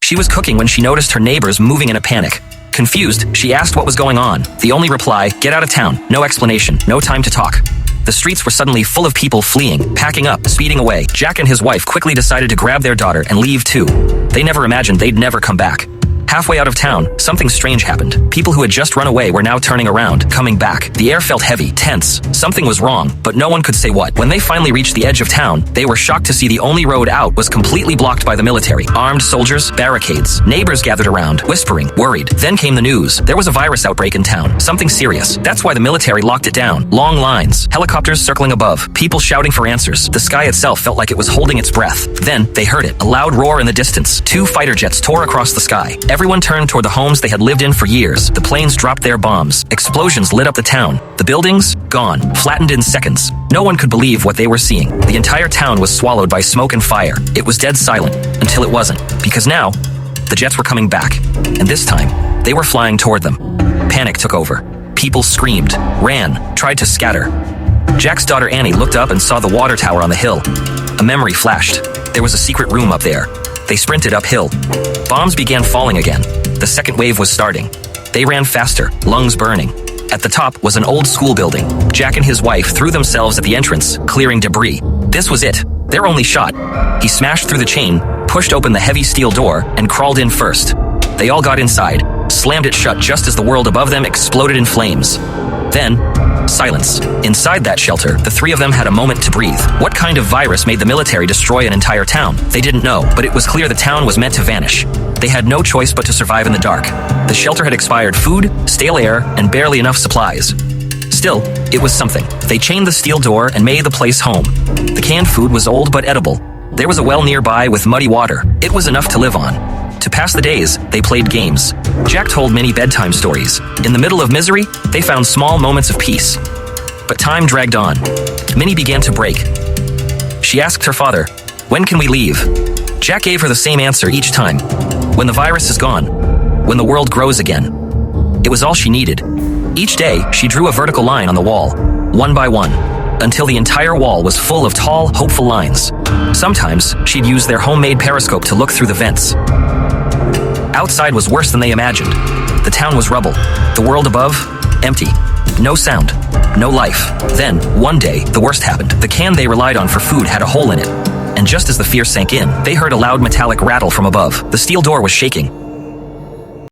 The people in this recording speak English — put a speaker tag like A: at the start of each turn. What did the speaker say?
A: She was cooking when she noticed her neighbors moving in a panic. Confused, she asked what was going on. The only reply, "Get out of town." No explanation, no time to talk. The streets were suddenly full of people fleeing, packing up, speeding away. Jack and his wife quickly decided to grab their daughter and leave too. They never imagined they'd never come back. Halfway out of town, something strange happened. People who had just run away were now turning around, coming back. The air felt heavy, tense. Something was wrong, but no one could say what. When they finally reached the edge of town, they were shocked to see the only road out was completely blocked by the military. Armed soldiers, barricades. Neighbors gathered around, whispering, worried. Then came the news. There was a virus outbreak in town. Something serious. That's why the military locked it down. Long lines. Helicopters circling above. People shouting for answers. The sky itself felt like it was holding its breath. Then, they heard it. A loud roar in the distance. 2 fighter jets tore across the sky. Everyone turned toward the homes they had lived in for years. The planes dropped their bombs. Explosions lit up the town. The buildings, gone, flattened in seconds. No one could believe what they were seeing. The entire town was swallowed by smoke and fire. It was dead silent, until it wasn't. Because now, the jets were coming back. And this time, they were flying toward them. Panic took over. People screamed, ran, tried to scatter. Jack's daughter Annie looked up and saw the water tower on the hill. A memory flashed. There was a secret room up there. They sprinted uphill. Bombs began falling again. The second wave was starting. They ran faster, lungs burning. At the top was an old school building. Jack and his wife threw themselves at the entrance, clearing debris. This was it. Their only shot. He smashed through the chain, pushed open the heavy steel door, and crawled in first. They all got inside, slammed it shut just as the world above them exploded in flames. Then, silence. Inside that shelter, the 3 of them had a moment to breathe. What kind of virus made the military destroy an entire town? They didn't know, but it was clear the town was meant to vanish. They had no choice but to survive in the dark. The shelter had expired food, stale air, and barely enough supplies. Still, it was something. They chained the steel door and made the place home. The canned food was old but edible. There was a well nearby with muddy water. It was enough to live on. To pass the days, they played games. Jack told Minnie bedtime stories. In the middle of misery, they found small moments of peace. But time dragged on. Minnie began to break. She asked her father, "When can we leave?" Jack gave her the same answer each time. When the virus is gone. When the world grows again. It was all she needed. Each day, she drew a vertical line on the wall, one by one, until the entire wall was full of tall, hopeful lines. Sometimes, she'd use their homemade periscope to look through the vents. Outside was worse than they imagined. The town was rubble. The world above, empty. No sound. No life. Then, one day, the worst happened. The can they relied on for food had a hole in it. And just as the fear sank in, they heard a loud metallic rattle from above. The steel door was shaking.